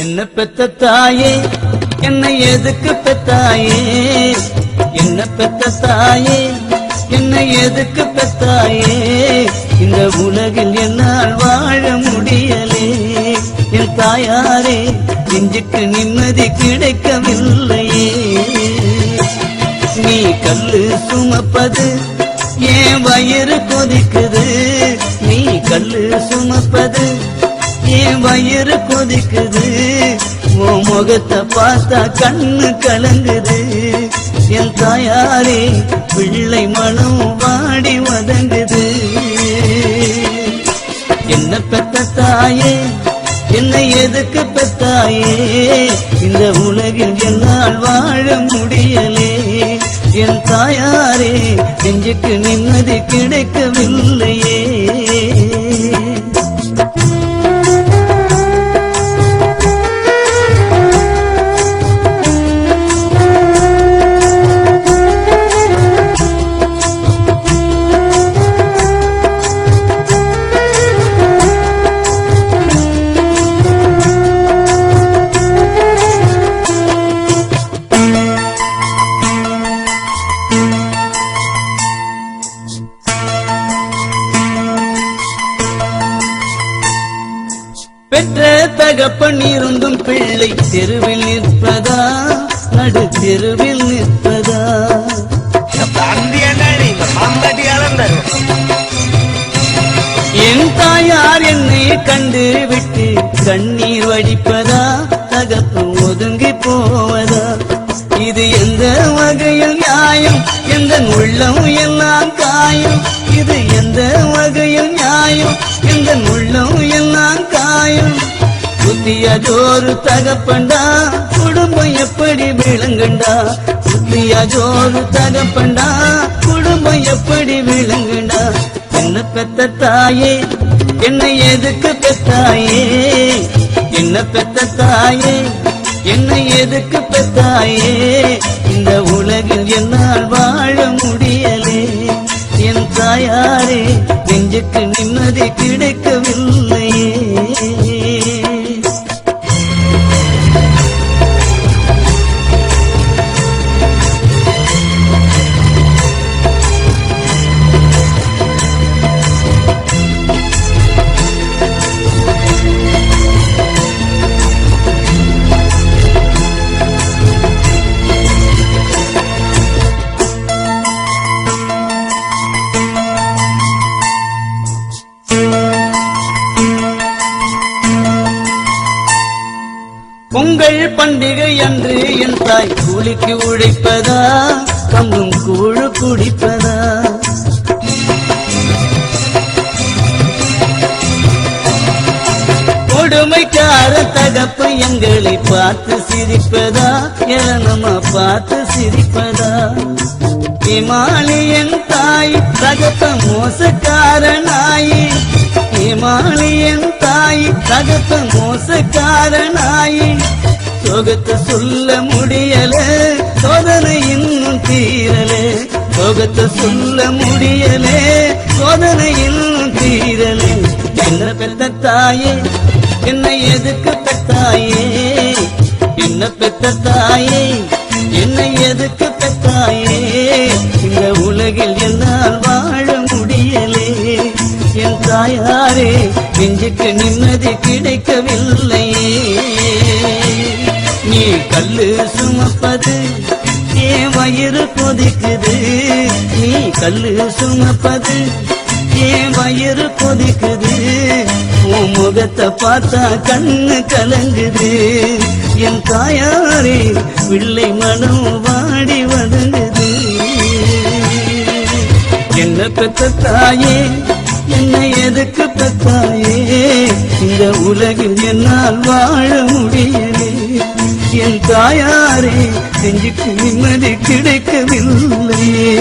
என்ன பெத்த தாயே என்னை எதுக்கு பெத்தாயே, என்ன பெத்த தாயே என்னை எதுக்கு பெத்தாயே, இந்த உலகில் என்னால் வாழ முடியலே. என் தாயாரே நெஞ்சுக்கு நிம்மதி கிடைக்கவில்லையே. நீ கல்லு சுமப்பது ஏன் வயிறு கொதிக்குது, நீ கல்லு சுமப்பது ஏன் வயிறு கொதிக்குது, உன் முகத்தை பார்த்தா கண்ணு கலங்குது. என் தாயாரே பிள்ளை மனம் வாடி வதங்குது. என்ன பெத்த தாயே என்னை எதுக்கு பெத்தாயே, இந்த உலகில் என்னால் வாழ முடியலே. என் தாயாரே நெஞ்சுக்கு நிம்மதி கிடைக்கவில்லையே. பெற்ற தகப்பன் இருந்தும் பிள்ளை தெருவில் நிற்பதா, நடு தெருவில் நிற்பதா. என் தாயார் என்னை கண்டு விட்டு கண்ணீர் வடிப்பதா, தகப்பு ஒதுங்கி போவதா. இது எந்த வகையில் நியாயம், எந்த உள்ளம் எல்லாம் காயம். இது எந்த வகையில் நியாயம், எந்த உள்ளம் எல்லாம் காயம். புத்தியதோரு தகப்பண்டா குடும்பம் எப்படி விளங்குண்டா, புத்தியதோரு தகப்பண்டா குடும்பம் எப்படி விளங்குண்டா. என்ன பெத்த தாயே என்னை எதுக்கு பெத்தாயே, என்ன பெத்த தாயே என்னை எதுக்கு பெத்தாயே, இந்த உலகில் என்னால் வாழ முடியலே. என் தாயாரே நெஞ்சுக்கு நிம்மதி கிடைக்கவில்லையே. பொங்கல் பண்டிகை அன்று என் தாய் கூலிக்கு உழைப்பதா, கம்பும் கூழு குடிப்பதா. கொடுமைக்கார தகப்பு எங்களை பார்த்து சிரிப்பதா, எலனமா பார்த்து சிரிப்பதா. இமாலியன் தாய் தகப்ப மோசக்காரனாயி, இமாலியன் தாய் தகப்ப மோசக்காரனாயி. சோகத்தை சொல்ல முடியல, சோதனை இன்னும் தீரல. சோகத்தை சொல்ல முடியல, சோதனை இன்னும் தீரல. என்ன பெத்த தாயே என்னை எதுக்கு பெத்தாயே, என்ன பெத்த தாயே என்னை எதுக்கு பெத்தாயே, இந்த உலகில் என்னால் வாழ முடியலே. என் தாயாரே நெஞ்சுக்கு நிம்மதி கிடைக்கவில்லையே. நீ கல்லு சுமப்பது ஏன் வயிறு கொதிக்குது, நீ கல்லு சுமப்பது ஏன் வயிறு கொதிக்குது. உன் முகத்தை பார்த்தா கண்ணு கலங்குது. என் தாயாரே பிள்ளை மனம் வாடி வதங்குது. என்ன பெத்த தாயே என்னை எதுக்கு பெத்தாயே, இந்த உலகில் என்னால் வாழ முடியலே. என் தாயாரே நெஞ்சுக்கு நிம்மதி கிடைக்கவில்லையே.